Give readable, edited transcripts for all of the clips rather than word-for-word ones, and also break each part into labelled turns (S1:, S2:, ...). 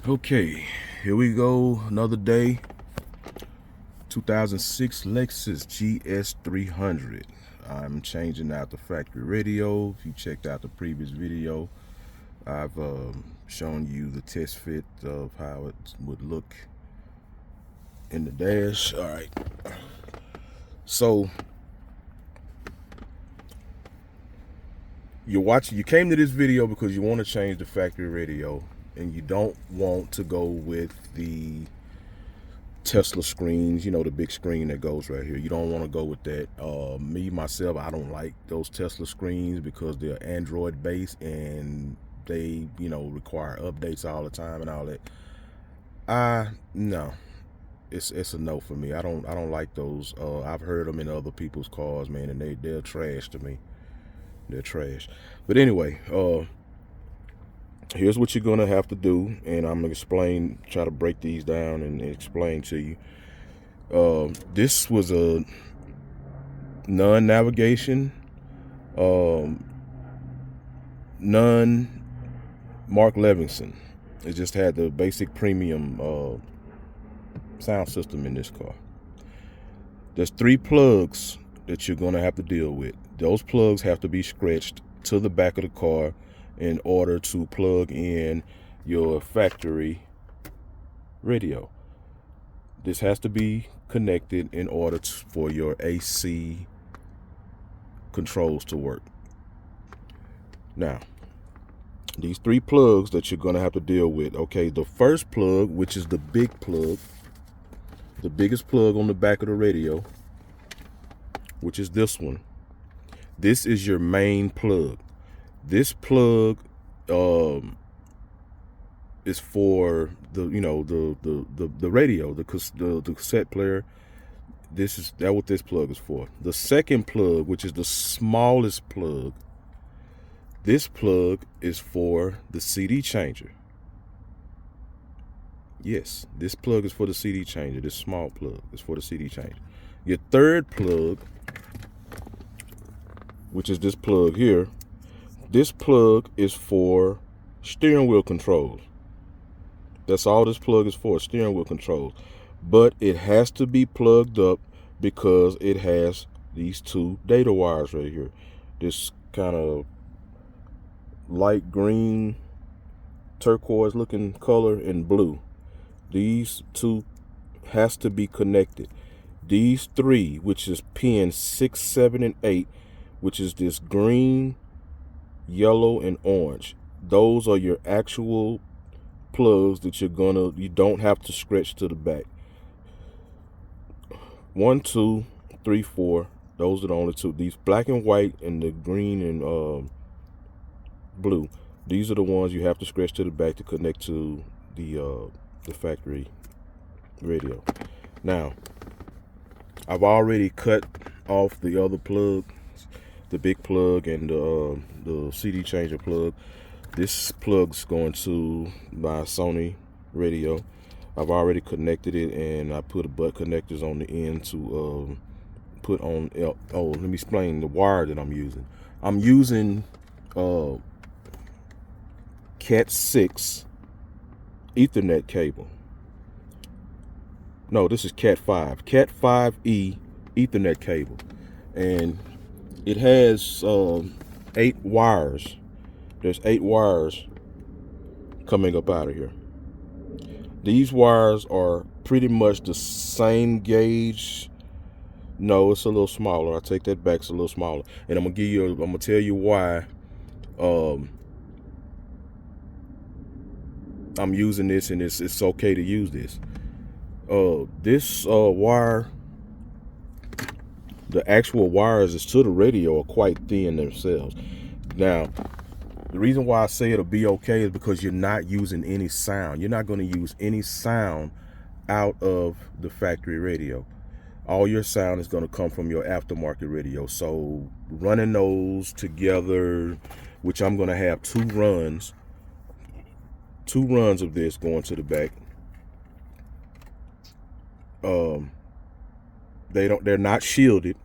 S1: Okay, here we go, another day. 2006 Lexus GS300. I'm changing out the factory radio. If you checked out the previous video, I've shown you the test fit of how it would look in the dash. All right, so you came to this video because you want to change the factory radio and you don't want to go with the Tesla screens, you know, the big screen that goes right here. You don't want to go with that. Myself, I don't like those Tesla screens because they're Android based and they, you know, require updates all the time and all that. No, it's a no for me. I don't like those. I've heard them in other people's cars, man, and they're trash to me. They're trash. But anyway, here's what you're gonna have to do, and I'm gonna try to break these down and explain to you. This was a non-navigation, non-Mark Levinson. It just had the basic premium sound system in this car. There's 3 plugs that you're gonna have to deal with. Those plugs have to be scratched to the back of the car in order to plug in your factory radio. This has to be connected in order for your AC controls to work. Now, these 3 plugs that you're going to have to deal with. Okay, the first plug, which is the big plug, the biggest plug on the back of the radio, which is this one. This is your main plug. This plug is for the, you know, the radio, the cassette player. That's what this plug is for. The second plug, which is the smallest plug, this plug is for the CD changer. Yes, this plug is for the CD changer. This small plug is for the CD changer. Your third plug, which is this plug here, this plug is for steering wheel controls. That's all this plug is for, steering wheel controls. But it has to be plugged up because it has these 2 data wires right here. This kind of light green, turquoise looking color, and blue. These 2 has to be connected. These 3, which is pins 6, 7, and 8, which is this green, yellow, and orange. Those are your actual plugs that you don't have to scratch to the back. 1, 2, 3, 4. Those are the only 2. These black and white and the green and blue. These are the ones you have to scratch to the back to connect to the factory radio. Now, I've already cut off the other plug, the big plug and the CD changer plug. This plug's going to my Sony radio. I've already connected it, and I put a butt connectors on the end to put on. Let me explain the wire that I'm using. I'm using Cat 6 Ethernet cable. No, this is Cat 5. Cat 5E Ethernet cable, and it has 8 wires. There's 8 wires coming up out of here. These wires are pretty much the same gauge. No, it's a little smaller. I take that back. It's a little smaller, and I'm gonna tell you why. I'm using this, and it's okay to use this. This wire, the actual wires is to the radio are quite thin themselves. Now, the reason why I say it'll be okay is because you're not using any sound. You're not going to use any sound out of the factory radio. All your sound is going to come from your aftermarket radio. So running those together, which I'm going to have 2 runs of this going to the back. They're not shielded,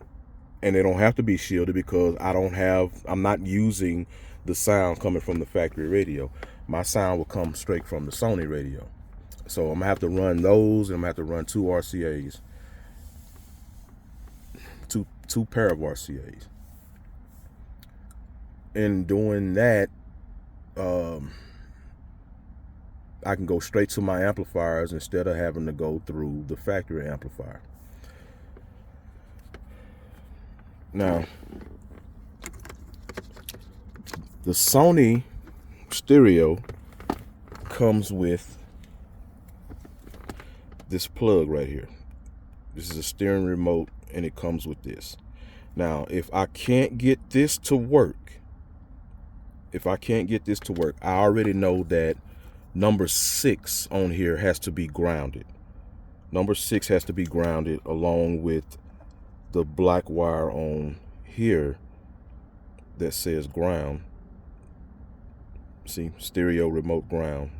S1: and they don't have to be shielded because I'm not using the sound coming from the factory radio. my sound will come straight from the Sony radio. So I'm gonna have to run those, and I'm gonna have to run two RCAs, two pair of RCAs. In doing that, I can go straight to my amplifiers instead of having to go through the factory amplifier. Now, the Sony stereo comes with this plug right here. This is a steering remote, and it comes with this. Now, if I can't get this to work, I already know that number 6 on here has to be grounded. Number 6 has to be grounded along with the black wire on here that says ground. See, stereo remote ground.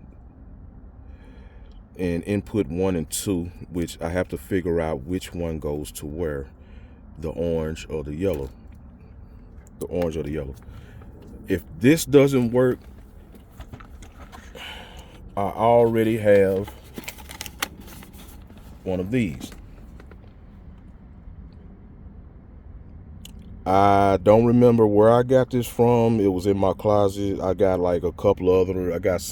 S1: And input 1 and 2, which I have to figure out which one goes to where, the orange or the yellow. The orange or the yellow. If this doesn't work, I already have one of these. I don't remember where I got this from. It was in my closet. I got like a couple other. I got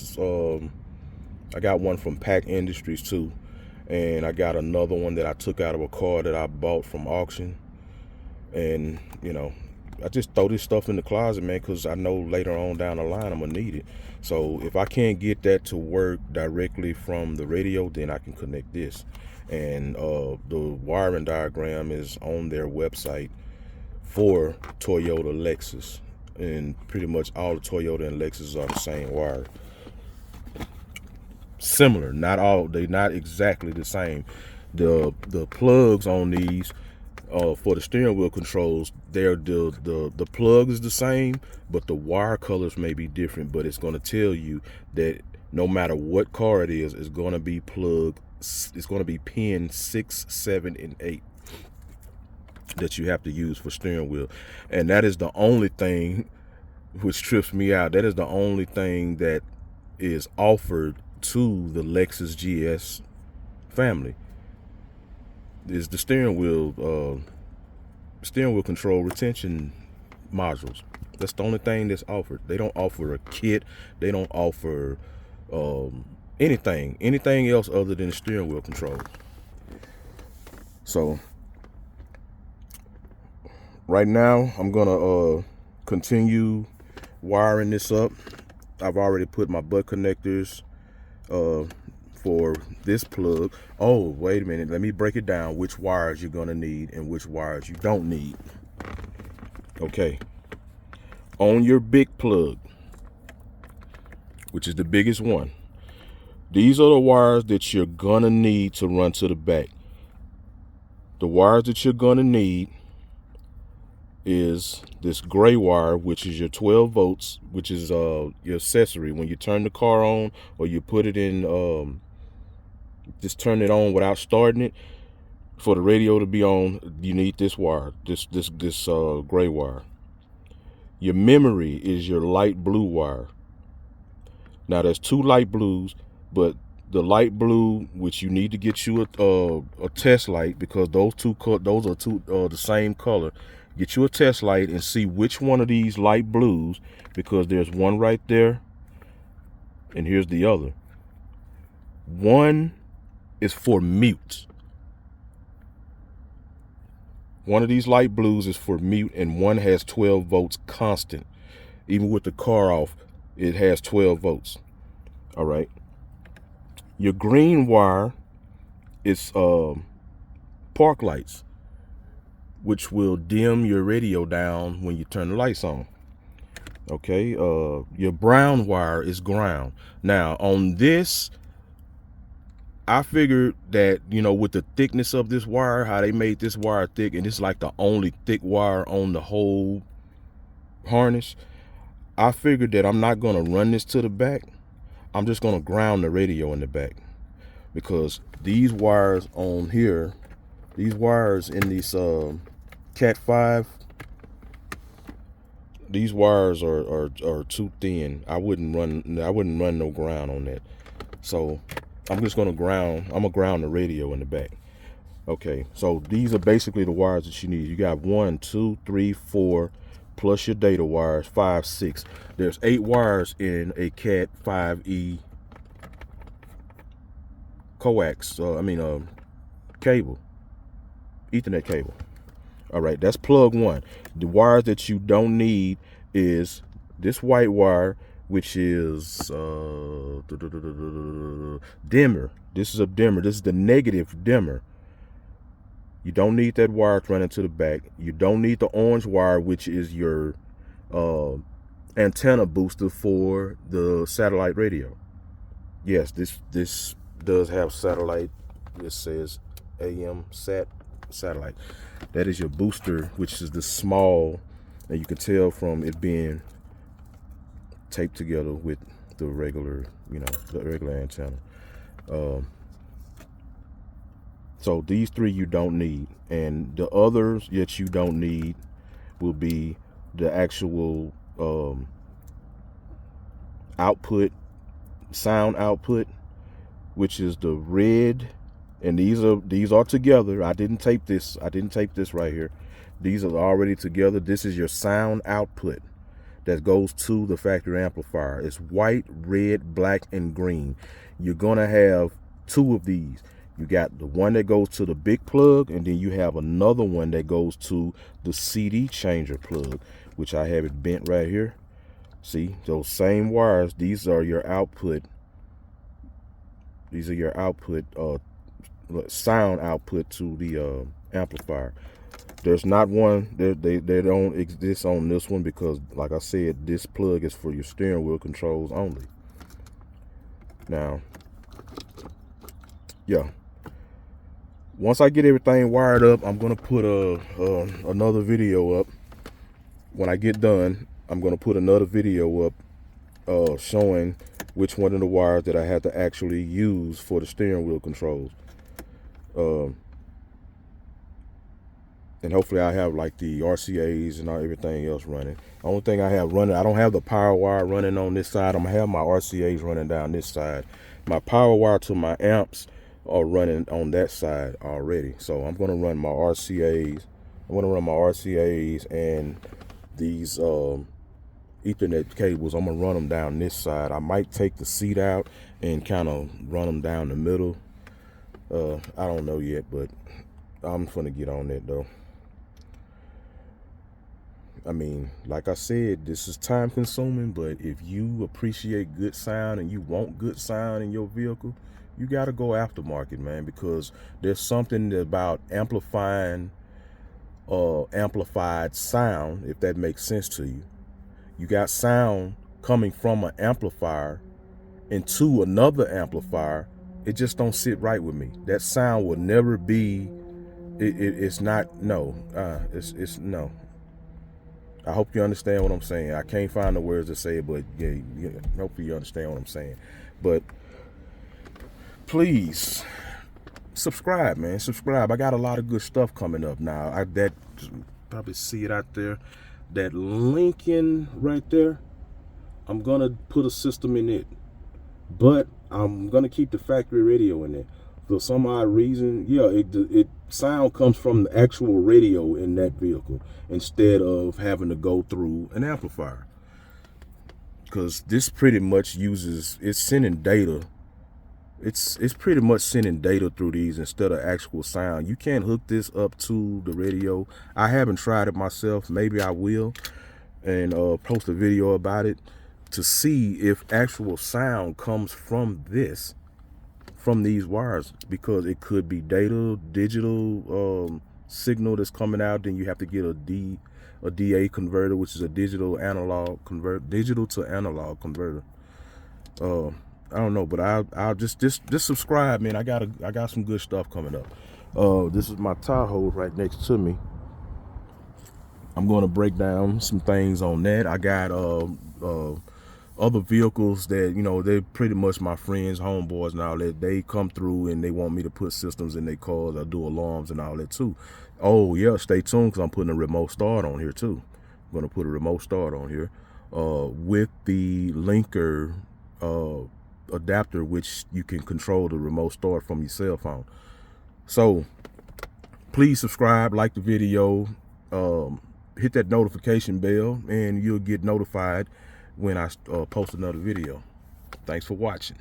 S1: one from Pack Industries too, and I got another one that I took out of a car that I bought from auction. And you know, I just throw this stuff in the closet, man, because I know later on down the line I'm gonna need it. So if I can't get that to work directly from the radio, then I can connect this. And the wiring diagram is on their website for Toyota, Lexus, and pretty much all the Toyota and Lexus are the same wire. Similar, not all, they're not exactly the same. The plugs on these for the steering wheel controls, the plug is the same, but the wire colors may be different. But it's going to tell you that no matter what car it is, it's going to be it's going to be pin 6, 7, and 8 that you have to use for steering wheel. And that is the only thing which trips me out. That is the only thing that is offered to the Lexus GS family, is the steering wheel control retention modules. That's the only thing that's offered. They don't offer a kit. They don't offer anything else other than steering wheel control. So right now I'm gonna continue wiring this up. I've already put my butt connectors for this plug. Oh, wait a minute, let me break it down, which wires you're gonna need and which wires you don't need. Okay, on your big plug, which is the biggest one, these are the wires that you're gonna need to run to the back. The wires that you're gonna need is this gray wire, which is your 12 volts, which is your accessory. When you turn the car on, or you put it in, just turn it on without starting it, for the radio to be on, you need this wire, this gray wire. Your memory is your light blue wire. Now there's two light blues, but the light blue, which you need to get you a test light, because those are the same color. Get you a test light and see which one of these light blues, because there's one right there and here's the other. One is for mute. One of these light blues is for mute, and one has 12 volts constant. Even with the car off, it has 12 volts. All right. Your green wire is park lights, which will dim your radio down when you turn the lights on. Okay, your brown wire is ground. Now on this, I figured that, you know, with the thickness of this wire, how they made this wire thick, and it's like the only thick wire on the whole harness, I figured that I'm not gonna run this to the back. I'm just gonna ground the radio in the back, because these wires on here, these wires in these Cat 5, these wires are too thin. I wouldn't run no ground on that. So I'm just gonna ground. I'm gonna ground the radio in the back. Okay, so these are basically the wires that you need. You got 1, 2, 3, 4, plus your data wires, 5, 6. There's 8 wires in a Cat 5e coax. Cable, Ethernet cable. All right, that's plug 1. The wires that you don't need is this white wire, which is dimmer. This is a dimmer. This is the negative dimmer. You don't need that wire running to the back. You don't need the orange wire, which is your antenna booster for the satellite radio. Yes, this does have satellite. It says AM satellite. That is your booster, which is the small, and you can tell from it being taped together with the regular, the regular antenna. So these 3 you don't need, and the others that you don't need will be the actual output, sound output, which is the red, and these are together. I didn't tape this right here. These are already together. This is your sound output that goes to the factory amplifier. It's white, red, black, and green. You're gonna have 2 of these. You got the one that goes to the big plug, and then you have another one that goes to the CD changer plug, which I have it bent right here. See, those same wires, these are your output. These are your output, sound output to the amplifier. There's not one, they don't exist on this one because, like I said, this plug is for your steering wheel controls only. Now, yeah. Once I get everything wired up, I'm gonna put another video up. When I get done, I'm gonna put another video up showing which one of the wires that I had to actually use for the steering wheel controls. And hopefully I have like the RCAs and everything else running. The only thing I have running, I don't have the power wire running on this side. I'm gonna have my RCAs running down this side. My power wire to my amps are running on that side already. So I'm gonna run my RCAs. I'm gonna run my RCAs and these Ethernet cables. I'm gonna run them down this side. I might take the seat out and kind of run them down the middle. I don't know yet, but I'm gonna get on that though. I mean, like I said, this is time consuming, but if you appreciate good sound and you want good sound in your vehicle, you got to go aftermarket, man, because there's something about amplified sound, if that makes sense to you. You got sound coming from an amplifier into another amplifier. It just don't sit right with me. That sound will never be, it's not, no, it's no. I hope you understand what I'm saying. I can't find the words to say it, but yeah, hopefully you understand what I'm saying. But please subscribe, man. Subscribe. I got a lot of good stuff coming up now. That probably see it out there. That Lincoln right there, I'm gonna put a system in it, but I'm gonna keep the factory radio in there. For some odd reason, yeah, it sound comes from the actual radio in that vehicle instead of having to go through an amplifier. Because this pretty much it's sending data. It's pretty much sending data through these instead of actual sound. You can't hook this up to the radio. I haven't tried it myself. Maybe I will, and post a video about it to see if actual sound comes from these wires, because it could be digital signal that's coming out. Then you have to get a DA converter, which is a digital to analog converter. I don't know, but I'll just subscribe, man. I got some good stuff coming up. This is my Tahoe right next to me. I'm going to break down some things on that. I got other vehicles that, they're pretty much my friends, homeboys and all that. They come through and they want me to put systems in their cars. I do alarms and all that too. Oh yeah, stay tuned, because I'm putting a remote start on here too. I'm going to put a remote start on here with the linker adapter, which you can control the remote start from your cell phone. So please subscribe, like the video, hit that notification bell, and you'll get notified when I post another video. Thanks for watching.